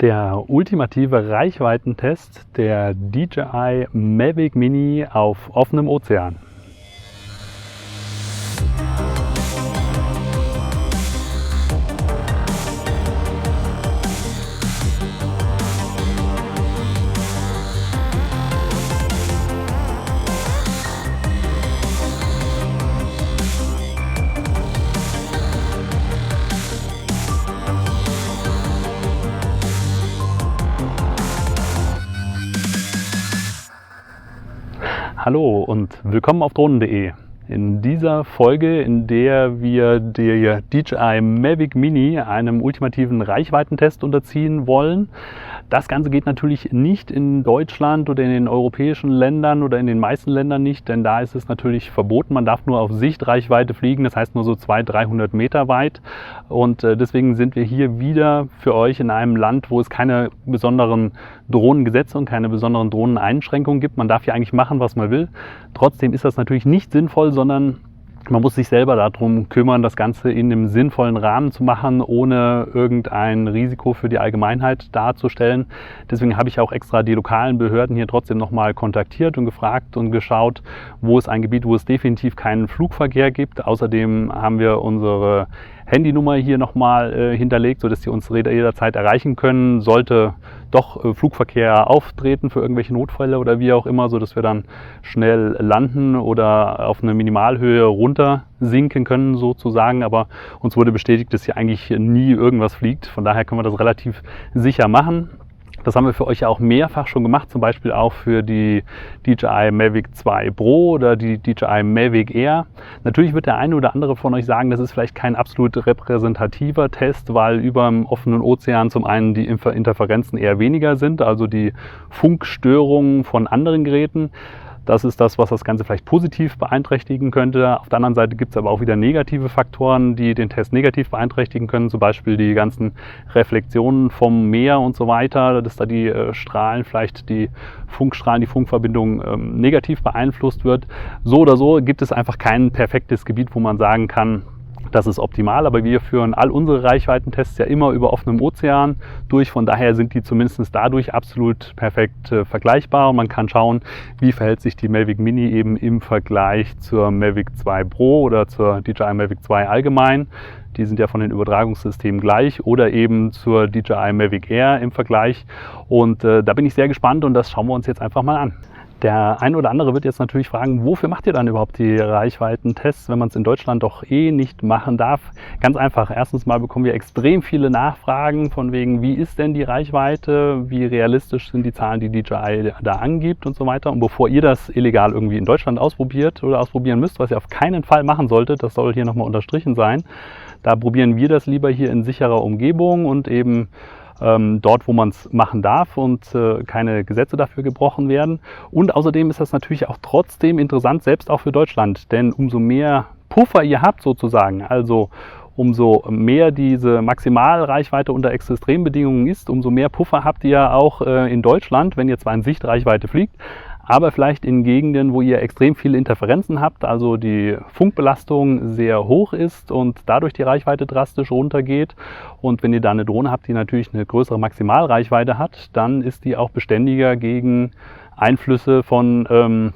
Der ultimative Reichweitentest der DJI Mavic Mini auf offenem Ozean. Hallo und willkommen auf drohnen.de. In dieser Folge, in der wir der DJI Mavic Mini einem ultimativen Reichweitentest unterziehen wollen. Das Ganze geht natürlich nicht in Deutschland oder in den europäischen Ländern oder in den meisten Ländern nicht, denn da ist es natürlich verboten. Man darf nur auf Sichtreichweite fliegen, das heißt nur so 200-300 Meter weit. Und deswegen sind wir hier wieder für euch in einem Land, wo es keine besonderen Drohnengesetze und keine besonderen Drohneneinschränkungen gibt. Man darf hier eigentlich machen, was man will. Trotzdem ist das natürlich nicht sinnvoll, sondern man muss sich selber darum kümmern, das Ganze in einem sinnvollen Rahmen zu machen, ohne irgendein Risiko für die Allgemeinheit darzustellen. Deswegen habe ich auch extra die lokalen Behörden hier trotzdem nochmal kontaktiert und gefragt und geschaut, wo es ein Gebiet, wo es definitiv keinen Flugverkehr gibt. Außerdem haben wir unsere Handynummer hier nochmal hinterlegt, sodass Sie uns jederzeit erreichen können. Sollte doch Flugverkehr auftreten für irgendwelche Notfälle oder wie auch immer, sodass wir dann schnell landen oder auf eine Minimalhöhe runter sinken können sozusagen. Aber uns wurde bestätigt, dass hier eigentlich nie irgendwas fliegt. Von daher können wir das relativ sicher machen. Das haben wir für euch ja auch mehrfach schon gemacht, zum Beispiel auch für die DJI Mavic 2 Pro oder die DJI Mavic Air. Natürlich wird der eine oder andere von euch sagen, das ist vielleicht kein absolut repräsentativer Test, weil über dem offenen Ozean zum einen die Interferenzen eher weniger sind, also die Funkstörungen von anderen Geräten. Das ist das, was das Ganze vielleicht positiv beeinträchtigen könnte. Auf der anderen Seite gibt es aber auch wieder negative Faktoren, die den Test negativ beeinträchtigen können. Zum Beispiel die ganzen Reflexionen vom Meer und so weiter, dass da die Strahlen, vielleicht die Funkstrahlen, die Funkverbindung negativ beeinflusst wird. So oder so gibt es einfach kein perfektes Gebiet, wo man sagen kann, das ist optimal, aber wir führen all unsere Reichweitentests ja immer über offenem Ozean durch. Von daher sind die zumindest dadurch absolut perfekt vergleichbar. Man kann schauen, wie verhält sich die Mavic Mini eben im Vergleich zur Mavic 2 Pro oder zur DJI Mavic 2 allgemein. Die sind ja von den Übertragungssystemen gleich, oder eben zur DJI Mavic Air im Vergleich. Und da bin ich sehr gespannt und das schauen wir uns jetzt einfach mal an. Der ein oder andere wird jetzt natürlich fragen, wofür macht ihr dann überhaupt die Reichweitentests, wenn man es in Deutschland doch nicht machen darf? Ganz einfach. Erstens mal bekommen wir extrem viele Nachfragen von wegen, wie ist denn die Reichweite, wie realistisch sind die Zahlen, die DJI da angibt und so weiter. Und bevor ihr das illegal irgendwie in Deutschland ausprobiert oder ausprobieren müsst, was ihr auf keinen Fall machen solltet, das soll hier nochmal unterstrichen sein, da probieren wir das lieber hier in sicherer Umgebung und eben dort, wo man es machen darf und keine Gesetze dafür gebrochen werden. Und außerdem ist das natürlich auch trotzdem interessant, selbst auch für Deutschland, denn umso mehr Puffer ihr habt sozusagen, also umso mehr diese Maximalreichweite unter Extrembedingungen ist, umso mehr Puffer habt ihr auch in Deutschland, wenn ihr zwar in Sichtreichweite fliegt, aber vielleicht in Gegenden, wo ihr extrem viele Interferenzen habt, also die Funkbelastung sehr hoch ist und dadurch die Reichweite drastisch runtergeht. Und wenn ihr da eine Drohne habt, die natürlich eine größere Maximalreichweite hat, dann ist die auch beständiger gegen Einflüsse von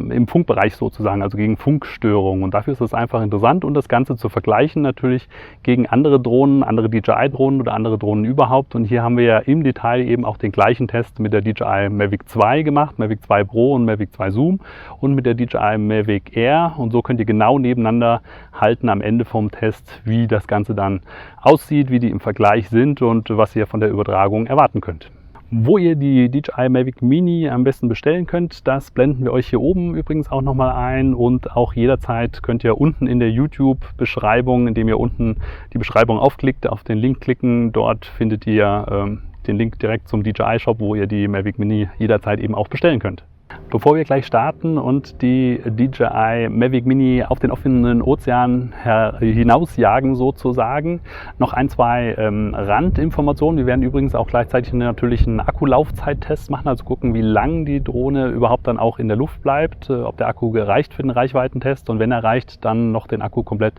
im Funkbereich sozusagen, also gegen Funkstörungen. Und dafür ist es einfach interessant und das Ganze zu vergleichen natürlich gegen andere Drohnen, andere DJI-Drohnen oder andere Drohnen überhaupt. Und hier haben wir ja im Detail eben auch den gleichen Test mit der DJI Mavic 2 gemacht, Mavic 2 Pro und Mavic 2 Zoom und mit der DJI Mavic Air. Und so könnt ihr genau nebeneinander halten am Ende vom Test, wie das Ganze dann aussieht, wie die im Vergleich sind und was ihr von der Übertragung erwarten könnt. Wo ihr die DJI Mavic Mini am besten bestellen könnt, das blenden wir euch hier oben übrigens auch nochmal ein, und auch jederzeit könnt ihr unten in der YouTube-Beschreibung, indem ihr unten die Beschreibung aufklickt, auf den Link klicken. Dort findet ihr den Link direkt zum DJI Shop, wo ihr die Mavic Mini jederzeit eben auch bestellen könnt. Bevor wir gleich starten und die DJI Mavic Mini auf den offenen Ozean hinausjagen sozusagen, noch ein, zwei Randinformationen. Wir werden übrigens auch gleichzeitig natürlich einen Akkulaufzeittest machen, also gucken, wie lang die Drohne überhaupt dann auch in der Luft bleibt, ob der Akku reicht für den Reichweitentest und wenn er reicht, dann noch den Akku komplett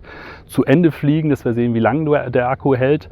zu Ende fliegen, dass wir sehen, wie lange der Akku hält.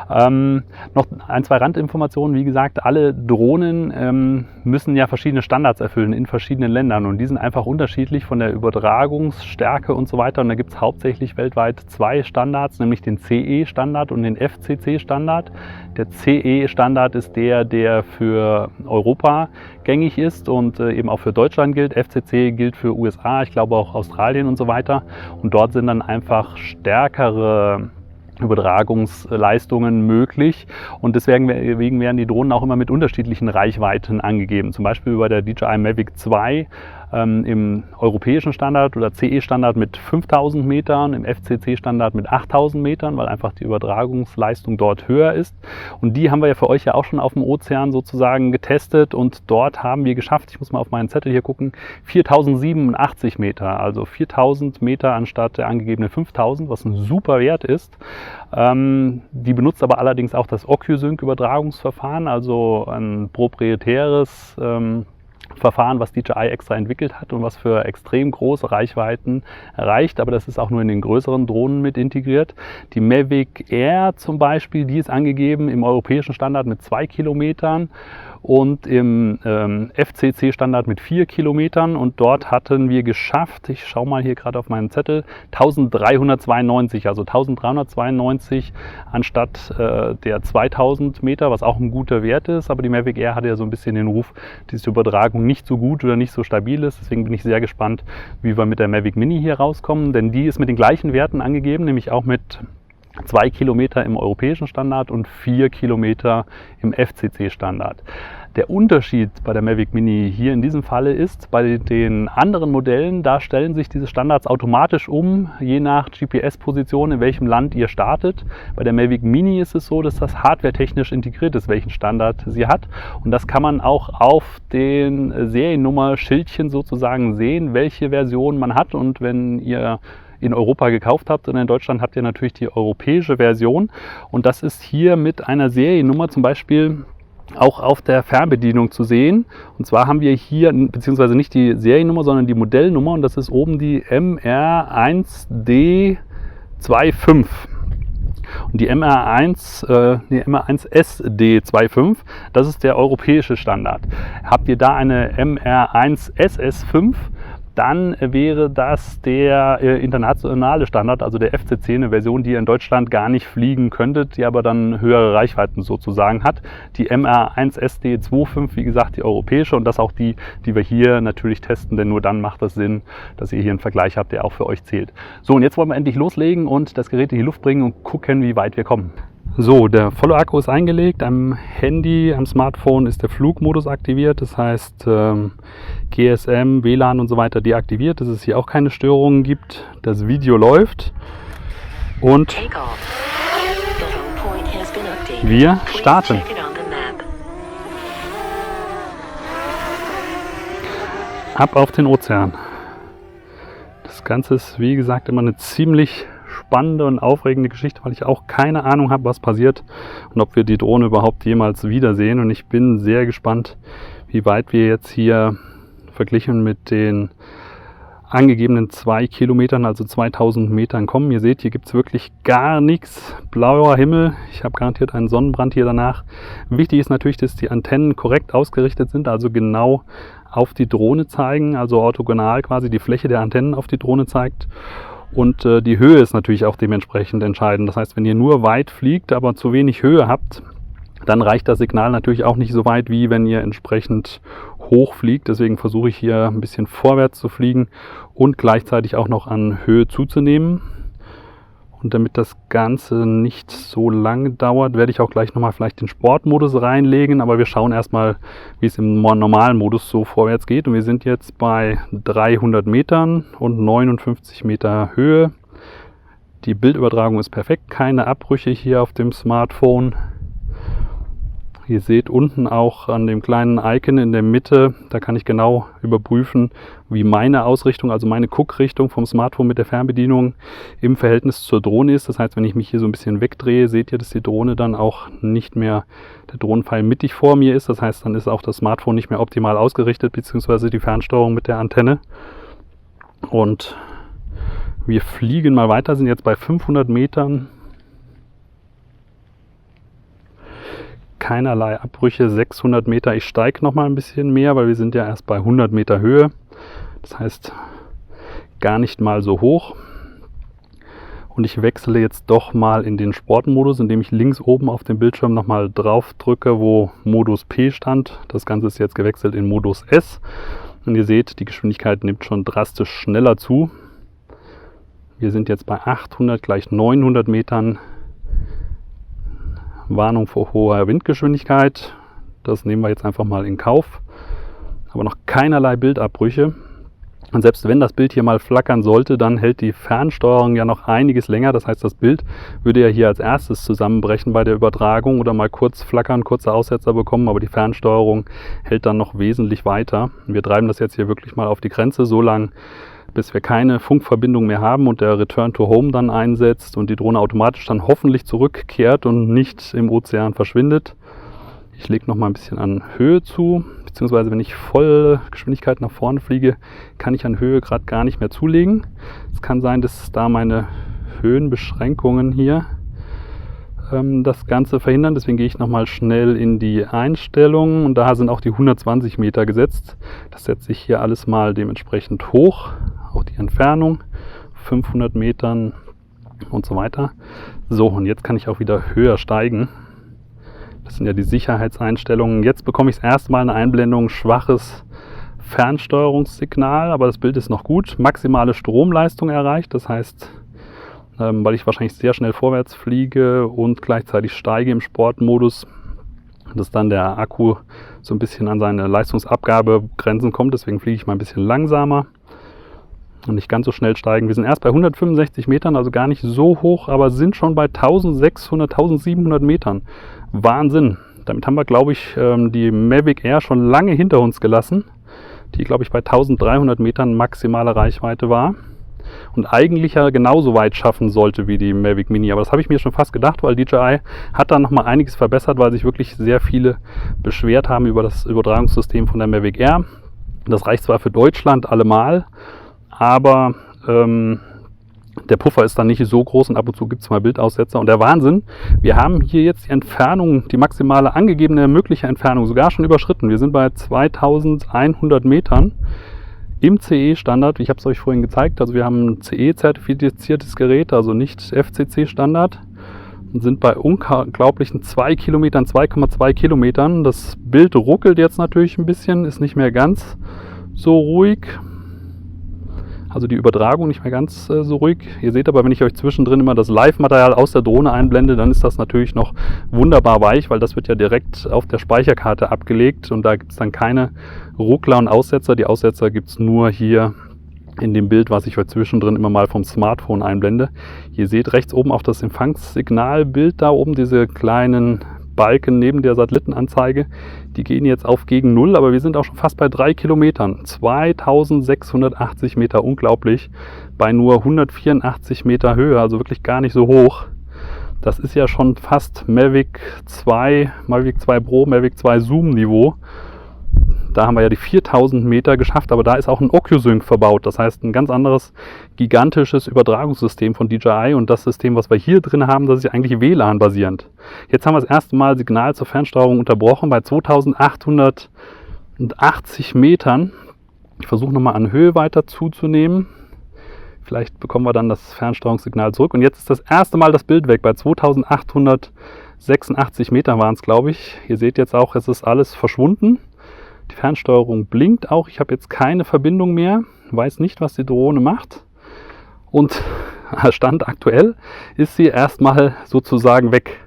Noch ein, zwei Randinformationen. Wie gesagt, alle Drohnen müssen ja verschiedene Standards erfüllen in verschiedenen Ländern und die sind einfach unterschiedlich von der Übertragungsstärke und so weiter. Und da gibt es hauptsächlich weltweit zwei Standards, nämlich den CE-Standard und den FCC-Standard. Der CE-Standard ist der für Europa gängig ist und eben auch für Deutschland gilt. FCC gilt für USA, ich glaube auch Australien und so weiter. Und dort sind dann einfach stärkere Übertragungsleistungen möglich und deswegen werden die Drohnen auch immer mit unterschiedlichen Reichweiten angegeben. Zum Beispiel bei der DJI Mavic 2 im europäischen Standard oder CE-Standard mit 5000 Metern, im FCC-Standard mit 8000 Metern, weil einfach die Übertragungsleistung dort höher ist. Und die haben wir ja für euch ja auch schon auf dem Ozean sozusagen getestet und dort haben wir geschafft, ich muss mal auf meinen Zettel hier gucken, 4087 Meter, also 4000 Meter anstatt der angegebenen 5000, was ein super Wert ist. Die benutzt aber allerdings auch das OcuSync-Übertragungsverfahren, also ein proprietäres Verfahren, was DJI extra entwickelt hat und was für extrem große Reichweiten reicht, aber das ist auch nur in den größeren Drohnen mit integriert. Die Mavic Air zum Beispiel, die ist angegeben im europäischen Standard mit 2 Kilometern und im FCC-Standard mit 4 Kilometern und dort hatten wir geschafft, ich schaue mal hier gerade auf meinen Zettel, 1392, also 1392 anstatt der 2000 Meter, was auch ein guter Wert ist, aber die Mavic Air hatte ja so ein bisschen den Ruf, dass die Übertragung nicht so gut oder nicht so stabil ist, deswegen bin ich sehr gespannt, wie wir mit der Mavic Mini hier rauskommen, denn die ist mit den gleichen Werten angegeben, nämlich auch mit 2 Kilometer im europäischen Standard und 4 Kilometer im FCC-Standard. Der Unterschied bei der Mavic Mini hier in diesem Falle ist, bei den anderen Modellen, da stellen sich diese Standards automatisch um, je nach GPS-Position, in welchem Land ihr startet. Bei der Mavic Mini ist es so, dass das hardwaretechnisch integriert ist, welchen Standard sie hat. Und das kann man auch auf den Seriennummer-Schildchen sozusagen sehen, welche Version man hat. Und wenn ihr in Europa gekauft habt und in Deutschland habt ihr natürlich die europäische Version und das ist hier mit einer Seriennummer zum Beispiel auch auf der Fernbedienung zu sehen. Und zwar haben wir hier, beziehungsweise nicht die Seriennummer, sondern die Modellnummer und das ist oben die MR1D25. Und die MR1SD25, das ist der europäische Standard. Habt ihr da eine MR1SS5, dann wäre das der internationale Standard, also der FCC, eine Version, die ihr in Deutschland gar nicht fliegen könntet, die aber dann höhere Reichweiten sozusagen hat. Die MR1SD25, wie gesagt, die europäische und das auch die wir hier natürlich testen, denn nur dann macht es Sinn, dass ihr hier einen Vergleich habt, der auch für euch zählt. So, und jetzt wollen wir endlich loslegen und das Gerät in die Luft bringen und gucken, wie weit wir kommen. So, der volle Akku ist eingelegt. Am Handy, am Smartphone ist der Flugmodus aktiviert. Das heißt, GSM, WLAN und so weiter deaktiviert, dass es hier auch keine Störungen gibt. Das Video läuft und wir starten. Ab auf den Ozean. Das Ganze ist, wie gesagt, immer eine ziemlich spannende und aufregende Geschichte, weil ich auch keine Ahnung habe, was passiert und ob wir die Drohne überhaupt jemals wiedersehen. Und ich bin sehr gespannt, wie weit wir jetzt hier verglichen mit den angegebenen 2 Kilometern, also 2000 Metern kommen. Ihr seht, hier gibt es wirklich gar nichts. Blauer Himmel. Ich habe garantiert einen Sonnenbrand hier danach. Wichtig ist natürlich, dass die Antennen korrekt ausgerichtet sind, also genau auf die Drohne zeigen, also orthogonal quasi die Fläche der Antennen auf die Drohne zeigt. Und die Höhe ist natürlich auch dementsprechend entscheidend. Das heißt, wenn ihr nur weit fliegt, aber zu wenig Höhe habt, dann reicht das Signal natürlich auch nicht so weit, wie wenn ihr entsprechend hoch fliegt. Deswegen versuche ich hier ein bisschen vorwärts zu fliegen und gleichzeitig auch noch an Höhe zuzunehmen. Und damit das Ganze nicht so lange dauert, werde ich auch gleich nochmal vielleicht den Sportmodus reinlegen. Aber wir schauen erstmal, wie es im normalen Modus so vorwärts geht. Und wir sind jetzt bei 300 Metern und 59 Meter Höhe. Die Bildübertragung ist perfekt, keine Abbrüche hier auf dem Smartphone. Ihr seht unten auch an dem kleinen Icon in der Mitte, da kann ich genau überprüfen, wie meine Ausrichtung, also meine Guckrichtung vom Smartphone mit der Fernbedienung im Verhältnis zur Drohne ist. Das heißt, wenn ich mich hier so ein bisschen wegdrehe, seht ihr, dass die Drohne dann auch nicht mehr, der Drohnenpfeil mittig vor mir ist. Das heißt, dann ist auch das Smartphone nicht mehr optimal ausgerichtet, beziehungsweise die Fernsteuerung mit der Antenne. Und wir fliegen mal weiter, sind jetzt bei 500 Metern. Keinerlei Abbrüche, 600 Meter. Ich steige noch mal ein bisschen mehr, weil wir sind ja erst bei 100 Meter Höhe. Das heißt, gar nicht mal so hoch. Und ich wechsle jetzt doch mal in den Sportmodus, indem ich links oben auf dem Bildschirm noch mal drauf drücke, wo Modus P stand. Das Ganze ist jetzt gewechselt in Modus S. Und ihr seht, die Geschwindigkeit nimmt schon drastisch schneller zu. Wir sind jetzt bei 800 gleich 900 Metern. Warnung vor hoher Windgeschwindigkeit. Das nehmen wir jetzt einfach mal in Kauf. Aber noch keinerlei Bildabbrüche. Und selbst wenn das Bild hier mal flackern sollte, dann hält die Fernsteuerung ja noch einiges länger. Das heißt, das Bild würde ja hier als erstes zusammenbrechen bei der Übertragung oder mal kurz flackern, kurze Aussetzer bekommen. Aber die Fernsteuerung hält dann noch wesentlich weiter. Wir treiben das jetzt hier wirklich mal auf die Grenze, so lang, bis wir keine Funkverbindung mehr haben und der Return to Home dann einsetzt und die Drohne automatisch dann hoffentlich zurückkehrt und nicht im Ozean verschwindet. Ich lege noch mal ein bisschen an Höhe zu, beziehungsweise wenn ich volle Geschwindigkeit nach vorne fliege, kann ich an Höhe gerade gar nicht mehr zulegen. Es kann sein, dass da meine Höhenbeschränkungen hier das Ganze verhindern. Deswegen gehe ich nochmal schnell in die Einstellungen und da sind auch die 120 Meter gesetzt. Das setze ich hier alles mal dementsprechend hoch. Auch die Entfernung, 500 Metern und so weiter. So, und jetzt kann ich auch wieder höher steigen. Das sind ja die Sicherheitseinstellungen. Jetzt bekomme ich das erste Mal eine Einblendung, schwaches Fernsteuerungssignal, aber das Bild ist noch gut. Maximale Stromleistung erreicht, das heißt, weil ich wahrscheinlich sehr schnell vorwärts fliege und gleichzeitig steige im Sportmodus, dass dann der Akku so ein bisschen an seine Leistungsabgabegrenzen kommt. Deswegen fliege ich mal ein bisschen langsamer und nicht ganz so schnell steigen. Wir sind erst bei 165 Metern, also gar nicht so hoch, aber sind schon bei 1600, 1700 Metern. Wahnsinn! Damit haben wir, glaube ich, die Mavic Air schon lange hinter uns gelassen, die, glaube ich, bei 1300 Metern maximale Reichweite war. Und eigentlich ja genauso weit schaffen sollte wie die Mavic Mini. Aber das habe ich mir schon fast gedacht, weil DJI hat da nochmal einiges verbessert, weil sich wirklich sehr viele beschwert haben über das Übertragungssystem von der Mavic Air. Das reicht zwar für Deutschland allemal, aber der Puffer ist dann nicht so groß und ab und zu gibt es mal Bildaussetzer. Und der Wahnsinn, wir haben hier jetzt die Entfernung, die maximale angegebene mögliche Entfernung sogar schon überschritten. Wir sind bei 2100 Metern. Im CE-Standard, ich habe es euch vorhin gezeigt, also wir haben ein CE-zertifiziertes Gerät, also nicht FCC-Standard, und sind bei unglaublichen 2 Kilometern, 2,2 Kilometern. Das Bild ruckelt jetzt natürlich ein bisschen, ist nicht mehr ganz so ruhig. Also die Übertragung nicht mehr ganz so ruhig. Ihr seht aber, wenn ich euch zwischendrin immer das Live-Material aus der Drohne einblende, dann ist das natürlich noch wunderbar weich, weil das wird ja direkt auf der Speicherkarte abgelegt und da gibt es dann keine Ruckler und Aussetzer. Die Aussetzer gibt es nur hier in dem Bild, was ich euch zwischendrin immer mal vom Smartphone einblende. Ihr seht rechts oben auch das Empfangssignalbild da oben, diese kleinen Balken neben der Satellitenanzeige, die gehen jetzt auf gegen 0, aber wir sind auch schon fast bei 3 Kilometern. 2680 Meter, unglaublich, bei nur 184 Meter Höhe, also wirklich gar nicht so hoch. Das ist ja schon fast Mavic 2 Pro, Mavic 2 Zoom Niveau. Da haben wir ja die 4000 Meter geschafft, aber da ist auch ein OcuSync verbaut. Das heißt, ein ganz anderes, gigantisches Übertragungssystem von DJI. Und das System, was wir hier drin haben, das ist ja eigentlich WLAN-basierend. Jetzt haben wir das erste Mal Signal zur Fernsteuerung unterbrochen bei 2880 Metern. Ich versuche nochmal an Höhe weiter zuzunehmen. Vielleicht bekommen wir dann das Fernsteuerungssignal zurück. Und jetzt ist das erste Mal das Bild weg. Bei 2886 Metern waren es, glaube ich. Ihr seht jetzt auch, es ist alles verschwunden. Die Fernsteuerung blinkt auch. Ich habe jetzt keine Verbindung mehr. Weiß nicht, was die Drohne macht. Und Stand aktuell ist sie erstmal sozusagen weg.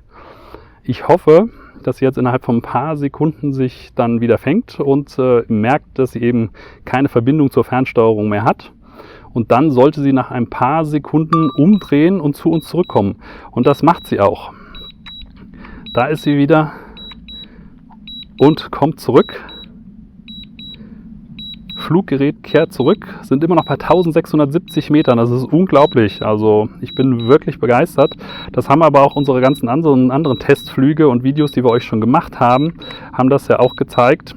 Ich hoffe, dass sie jetzt innerhalb von ein paar Sekunden sich dann wieder fängt und merkt, dass sie eben keine Verbindung zur Fernsteuerung mehr hat. Und dann sollte sie nach ein paar Sekunden umdrehen und zu uns zurückkommen. Und das macht sie auch. Da ist sie wieder und kommt zurück. Fluggerät kehrt zurück, sind immer noch bei 1670 Metern, das ist unglaublich, also ich bin wirklich begeistert. Das haben aber auch unsere ganzen anderen Testflüge und Videos, die wir euch schon gemacht haben, haben das ja auch gezeigt,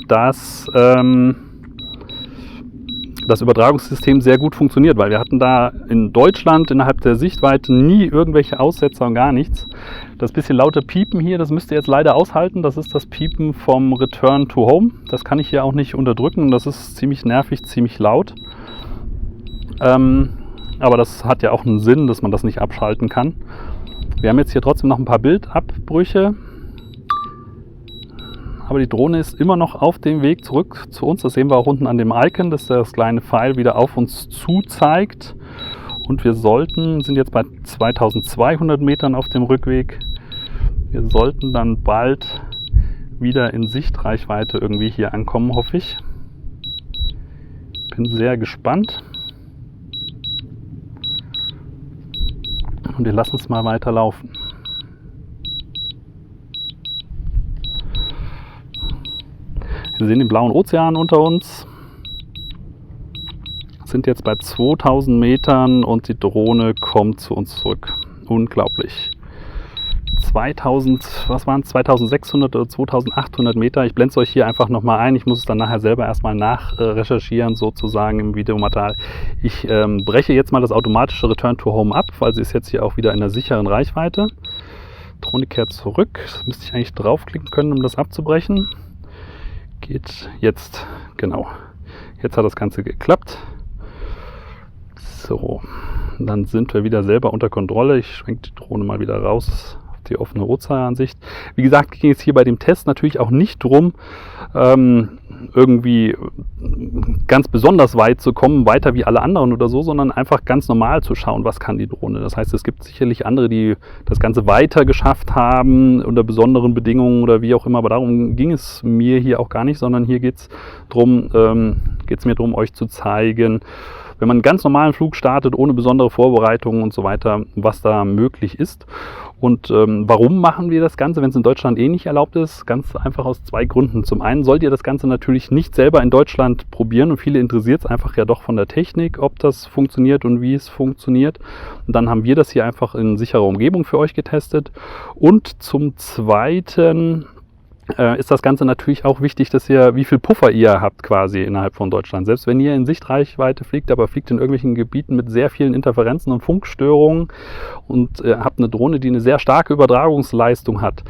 dass das Übertragungssystem sehr gut funktioniert, weil wir hatten da in Deutschland innerhalb der Sichtweite nie irgendwelche Aussetzer und gar nichts. Das bisschen laute Piepen hier, das müsst ihr jetzt leider aushalten. Das ist das Piepen vom Return to Home. Das kann ich hier auch nicht unterdrücken. Das ist ziemlich nervig, ziemlich laut. Aber das hat ja auch einen Sinn, dass man das nicht abschalten kann. Wir haben jetzt hier trotzdem noch ein paar Bildabbrüche. Aber die Drohne ist immer noch auf dem Weg zurück zu uns. Das sehen wir auch unten an dem Icon, dass das kleine Pfeil wieder auf uns zu zeigt. Und wir sind jetzt bei 2200 Metern auf dem Rückweg. Wir sollten dann bald wieder in Sichtreichweite irgendwie hier ankommen, hoffe ich. Bin sehr gespannt. Und wir lassen es mal weiter laufen. Wir sehen den blauen Ozean unter uns. Sind jetzt bei 2000 Metern und die Drohne kommt zu uns zurück. Unglaublich. 2600 oder 2800 Meter. Ich blende es euch hier einfach nochmal ein. Ich muss es dann nachher selber erstmal nachrecherchieren, sozusagen im Videomaterial. Ich breche jetzt mal das automatische Return to Home ab, weil sie ist jetzt hier auch wieder in der sicheren Reichweite. Drohne kehrt zurück. Das müsste ich eigentlich draufklicken können, um das abzubrechen. Geht jetzt, genau. Jetzt hat das Ganze geklappt. So, dann sind wir wieder selber unter Kontrolle. Ich schwenke die Drohne mal wieder raus auf die offene Ozeansicht. Wie gesagt, ging es hier bei dem Test natürlich auch nicht darum, irgendwie ganz besonders weit zu kommen, weiter wie alle anderen oder so, sondern einfach ganz normal zu schauen, was kann die Drohne. Das heißt, es gibt sicherlich andere, die das Ganze weiter geschafft haben, unter besonderen Bedingungen oder wie auch immer, aber darum ging es mir hier auch gar nicht, sondern hier geht es mir darum, euch zu zeigen, wenn man einen ganz normalen Flug startet, ohne besondere Vorbereitungen und so weiter, was da möglich ist. Und warum machen wir das Ganze, wenn es in Deutschland eh nicht erlaubt ist? Ganz einfach aus zwei Gründen. Zum einen sollt ihr das Ganze natürlich nicht selber in Deutschland probieren und viele interessiert es einfach ja doch von der Technik, ob das funktioniert und wie es funktioniert. Und dann haben wir das hier einfach in sicherer Umgebung für euch getestet. Und zum Zweiten ist das Ganze natürlich auch wichtig, dass ihr, wie viel Puffer ihr habt quasi innerhalb von Deutschland. Selbst wenn ihr in Sichtreichweite fliegt, aber fliegt in irgendwelchen Gebieten mit sehr vielen Interferenzen und Funkstörungen und habt eine Drohne, die eine sehr starke Übertragungsleistung hat,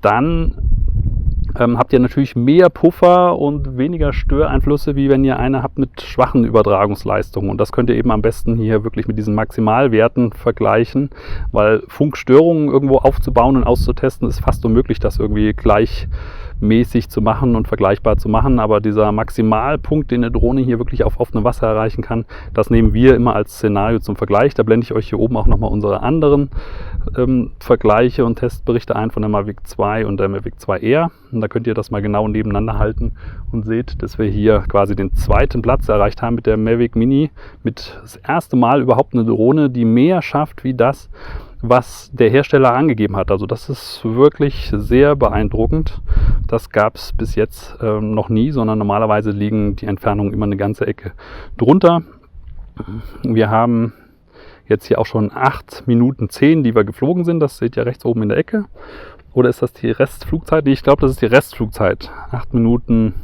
dann habt ihr natürlich mehr Puffer und weniger Störeinflüsse, wie wenn ihr eine habt mit schwachen Übertragungsleistungen. Und das könnt ihr eben am besten hier wirklich mit diesen Maximalwerten vergleichen, weil Funkstörungen irgendwo aufzubauen und auszutesten ist fast unmöglich, das irgendwie gleichmäßig zu machen und vergleichbar zu machen. Aber dieser Maximalpunkt, den eine Drohne hier wirklich auf offenem Wasser erreichen kann, das nehmen wir immer als Szenario zum Vergleich. Da blende ich euch hier oben auch nochmal unsere anderen Vergleiche und Testberichte ein von der Mavic 2 und der Mavic 2R. Und da könnt ihr das mal genau nebeneinander halten und seht, dass wir hier quasi den zweiten Platz erreicht haben mit der Mavic Mini. Mit das erste Mal überhaupt eine Drohne, die mehr schafft wie das, was der Hersteller angegeben hat. Also das ist wirklich sehr beeindruckend. Das gab es bis jetzt noch nie, sondern normalerweise liegen die Entfernungen immer eine ganze Ecke drunter. Wir haben jetzt hier auch schon 8 Minuten 10, die wir geflogen sind. Das seht ihr rechts oben in der Ecke. Oder ist das die Restflugzeit? Nee, ich glaube, das ist die Restflugzeit. 8 Minuten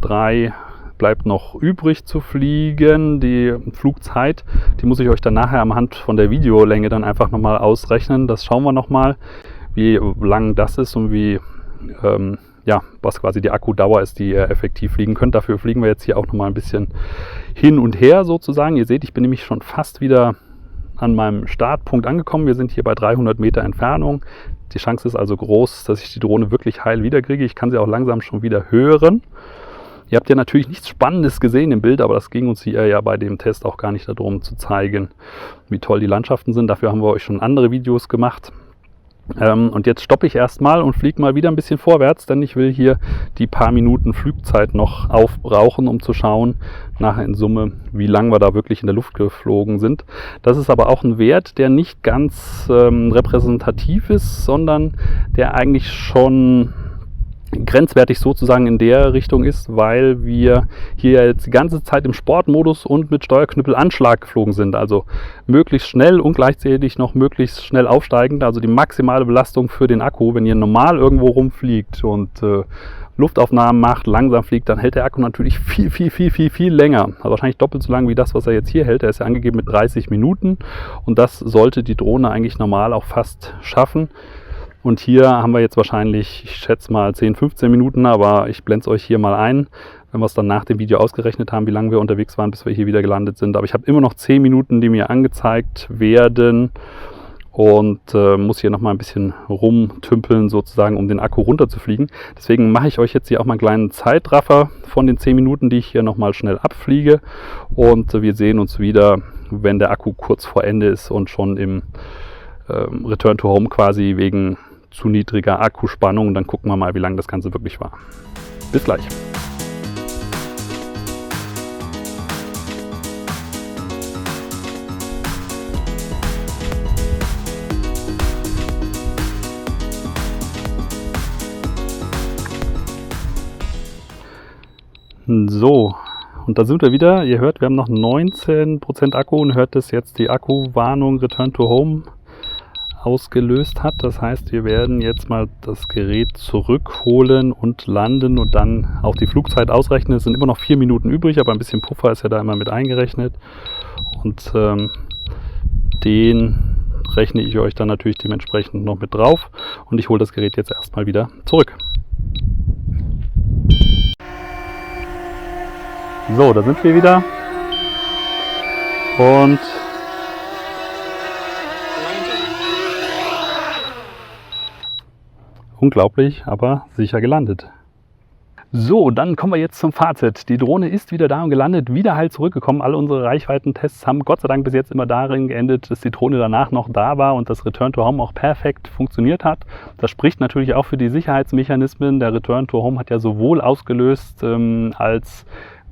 3 bleibt noch übrig zu fliegen. Die Flugzeit, die muss ich euch dann nachher am Hand von der Videolänge dann einfach nochmal ausrechnen. Das schauen wir nochmal, wie lang das ist und wie, was quasi die Akkudauer ist, die ihr effektiv fliegen könnt. Dafür fliegen wir jetzt hier auch nochmal ein bisschen hin und her sozusagen. Ihr seht, ich bin nämlich schon fast wieder an meinem Startpunkt angekommen. Wir sind hier bei 300 Meter Entfernung. Die Chance ist also groß, dass ich die Drohne wirklich heil wiederkriege. Ich kann sie auch langsam schon wieder hören. Ihr habt ja natürlich nichts Spannendes gesehen im Bild, aber das ging uns hier ja bei dem Test auch gar nicht darum zu zeigen, wie toll die Landschaften sind. Dafür haben wir euch schon andere Videos gemacht. Und jetzt stoppe ich erstmal und fliege mal wieder ein bisschen vorwärts, denn ich will hier die paar Minuten Flugzeit noch aufbrauchen, um zu schauen, nachher in Summe, wie lang wir da wirklich in der Luft geflogen sind. Das ist aber auch ein Wert, der nicht ganz repräsentativ ist, sondern der eigentlich schon grenzwertig sozusagen in der Richtung ist, weil wir hier jetzt die ganze Zeit im Sportmodus und mit Steuerknüppelanschlag geflogen sind. Also möglichst schnell und gleichzeitig noch möglichst schnell aufsteigend. Also die maximale Belastung für den Akku, wenn ihr normal irgendwo rumfliegt und Luftaufnahmen macht, langsam fliegt, dann hält der Akku natürlich viel länger. Also wahrscheinlich doppelt so lang wie das, was er jetzt hier hält. Er ist ja angegeben mit 30 Minuten und das sollte die Drohne eigentlich normal auch fast schaffen. Und hier haben wir jetzt wahrscheinlich, ich schätze mal 10, 15 Minuten, aber ich blende es euch hier mal ein, wenn wir es dann nach dem Video ausgerechnet haben, wie lange wir unterwegs waren, bis wir hier wieder gelandet sind. Aber ich habe immer noch 10 Minuten, die mir angezeigt werden und muss hier nochmal ein bisschen rumtümpeln sozusagen, um den Akku runterzufliegen. Deswegen mache ich euch jetzt hier auch mal einen kleinen Zeitraffer von den 10 Minuten, die ich hier nochmal schnell abfliege. Und wir sehen uns wieder, wenn der Akku kurz vor Ende ist und schon im Return to Home quasi wegen zu niedriger Akkuspannung. Dann gucken wir mal, wie lange das Ganze wirklich war. Bis gleich. So, und da sind wir wieder. Ihr hört, wir haben noch 19% Akku und hört es jetzt die Akkuwarnung Return to Home ausgelöst hat. Das heißt, wir werden jetzt mal das Gerät zurückholen und landen und dann auch die Flugzeit ausrechnen. Es sind immer noch 4 Minuten übrig, aber ein bisschen Puffer ist ja da immer mit eingerechnet. Und den rechne ich euch dann natürlich dementsprechend noch mit drauf. Und ich hole das Gerät jetzt erstmal wieder zurück. So, da sind wir wieder. Und unglaublich, aber sicher gelandet. So, dann kommen wir jetzt zum Fazit. Die Drohne ist wieder da und gelandet, wieder heil zurückgekommen. Alle unsere Reichweitentests haben Gott sei Dank bis jetzt immer darin geendet, dass die Drohne danach noch da war und das Return to Home auch perfekt funktioniert hat. Das spricht natürlich auch für die Sicherheitsmechanismen. Der Return to Home hat ja sowohl ausgelöst, als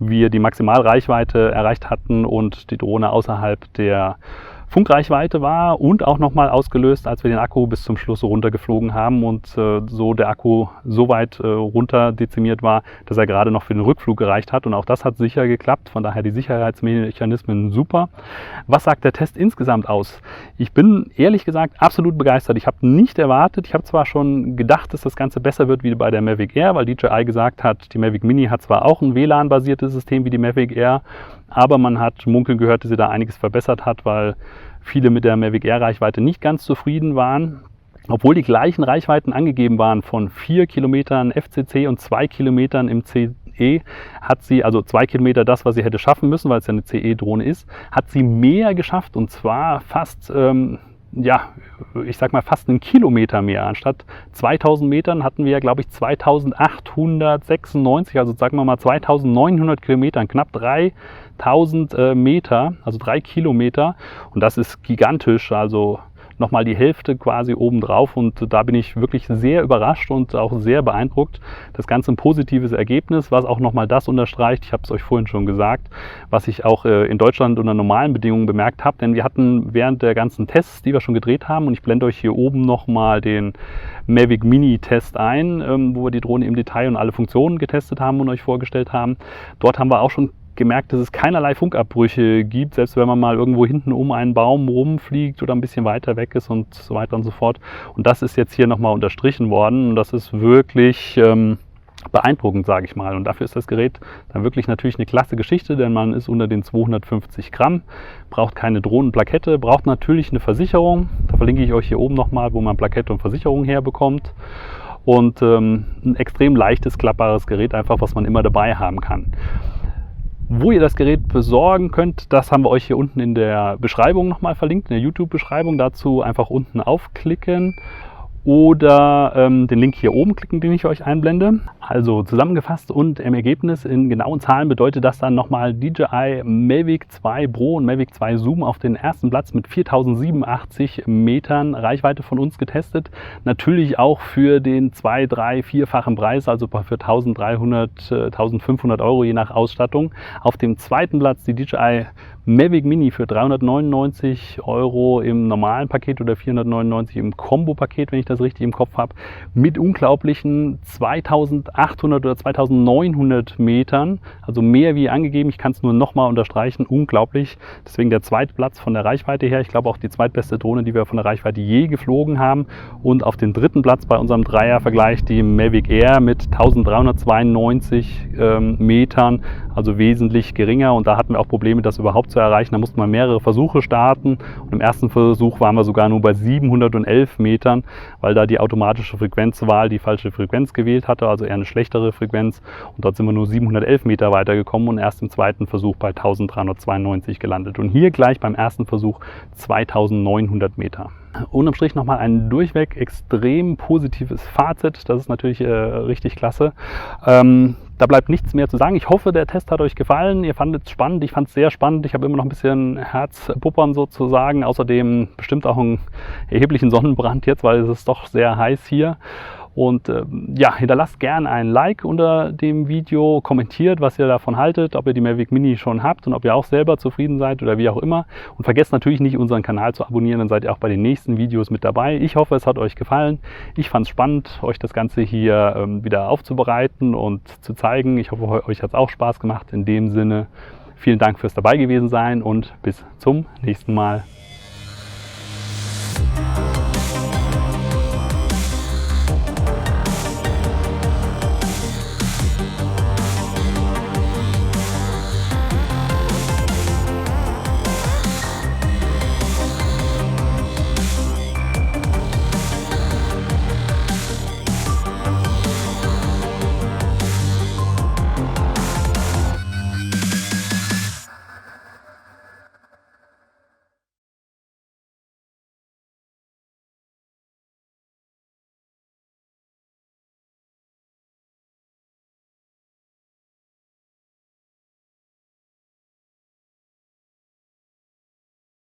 wir die Maximalreichweite erreicht hatten und die Drohne außerhalb der Funkreichweite war und auch nochmal ausgelöst, als wir den Akku bis zum Schluss runtergeflogen haben und so der Akku so weit runter dezimiert war, dass er gerade noch für den Rückflug gereicht hat und auch das hat sicher geklappt, von daher die Sicherheitsmechanismen super. Was sagt der Test insgesamt aus? Ich bin ehrlich gesagt absolut begeistert. Ich habe nicht erwartet, ich habe zwar schon gedacht, dass das Ganze besser wird wie bei der Mavic Air, weil DJI gesagt hat, die Mavic Mini hat zwar auch ein WLAN-basiertes System wie die Mavic Air, aber man hat munkeln gehört, dass sie da einiges verbessert hat, weil viele mit der Mavic Air Reichweite nicht ganz zufrieden waren. Obwohl die gleichen Reichweiten angegeben waren von 4 Kilometern FCC und 2 Kilometern im CE, hat sie, also 2 Kilometer das, was sie hätte schaffen müssen, weil es ja eine CE-Drohne ist, hat sie mehr geschafft und zwar fast, ja, ich sag mal fast einen Kilometer mehr. Anstatt 2000 Metern hatten wir, glaube ich, 2896, also sagen wir mal 2900 Kilometern, knapp 3000 Meter, also 3 Kilometer. Und das ist gigantisch, also nochmal die Hälfte quasi obendrauf. Und da bin ich wirklich sehr überrascht und auch sehr beeindruckt. Das Ganze ein positives Ergebnis, was auch nochmal das unterstreicht, ich habe es euch vorhin schon gesagt, was ich auch in Deutschland unter normalen Bedingungen bemerkt habe. Denn wir hatten während der ganzen Tests, die wir schon gedreht haben, und ich blende euch hier oben nochmal den Mavic Mini Test ein, wo wir die Drohne im Detail und alle Funktionen getestet haben und euch vorgestellt haben. Dort haben wir auch schon gemerkt, dass es keinerlei Funkabbrüche gibt, selbst wenn man mal irgendwo hinten um einen Baum rumfliegt oder ein bisschen weiter weg ist und so weiter und so fort. Und das ist jetzt hier nochmal unterstrichen worden und das ist wirklich beeindruckend, sage ich mal. Und dafür ist das Gerät dann wirklich natürlich eine klasse Geschichte, denn man ist unter den 250 Gramm, braucht keine Drohnenplakette, braucht natürlich eine Versicherung. Da verlinke ich euch hier oben nochmal, wo man Plakette und Versicherung herbekommt. Und ein extrem leichtes, klappbares Gerät, einfach was man immer dabei haben kann. Wo ihr das Gerät besorgen könnt, das haben wir euch hier unten in der Beschreibung nochmal verlinkt, in der YouTube-Beschreibung. Dazu einfach unten aufklicken oder den Link hier oben klicken, den ich euch einblende. Also zusammengefasst und im Ergebnis in genauen Zahlen bedeutet das dann nochmal DJI Mavic 2 Pro und Mavic 2 Zoom auf den ersten Platz mit 4087 Metern Reichweite von uns getestet. Natürlich auch für den 2-, 3-, 4-fachen Preis, also für 1300, 1500 Euro je nach Ausstattung. Auf dem zweiten Platz die DJI Mavic Mini für 399 Euro im normalen Paket oder 499 im Combo-Paket, wenn ich das richtig im Kopf habe, mit unglaublichen 2800 oder 2900 Metern, also mehr wie angegeben. Ich kann es nur nochmal unterstreichen, unglaublich. Deswegen der zweite Platz von der Reichweite her. Ich glaube auch die zweitbeste Drohne, die wir von der Reichweite je geflogen haben. Und auf den dritten Platz bei unserem Dreiervergleich die Mavic Air mit 1392 Metern, also wesentlich geringer. Und da hatten wir auch Probleme, das überhaupt zu erreichen. Da mussten wir mehrere Versuche starten. Und im ersten Versuch waren wir sogar nur bei 711 Metern, weil da die automatische Frequenzwahl die falsche Frequenz gewählt hatte, also eher eine schlechtere Frequenz. Und dort sind wir nur 711 Meter weitergekommen und erst im zweiten Versuch bei 1392 gelandet. Und hier gleich beim ersten Versuch 2900 Meter. Unterm Strich nochmal ein durchweg extrem positives Fazit. Das ist natürlich richtig klasse. Da bleibt nichts mehr zu sagen. Ich hoffe, der Test hat euch gefallen. Ihr fandet es spannend. Ich fand es sehr spannend. Ich habe immer noch ein bisschen Herzpuppern sozusagen. Außerdem bestimmt auch einen erheblichen Sonnenbrand jetzt, weil es ist doch sehr heiß hier. Und ja, hinterlasst gerne ein Like unter dem Video, kommentiert, was ihr davon haltet, ob ihr die Mavic Mini schon habt und ob ihr auch selber zufrieden seid oder wie auch immer. Und vergesst natürlich nicht, unseren Kanal zu abonnieren, dann seid ihr auch bei den nächsten Videos mit dabei. Ich hoffe, es hat euch gefallen. Ich fand es spannend, euch das Ganze hier wieder aufzubereiten und zu zeigen. Ich hoffe, euch hat es auch Spaß gemacht. In dem Sinne, vielen Dank fürs dabei gewesen sein und bis zum nächsten Mal.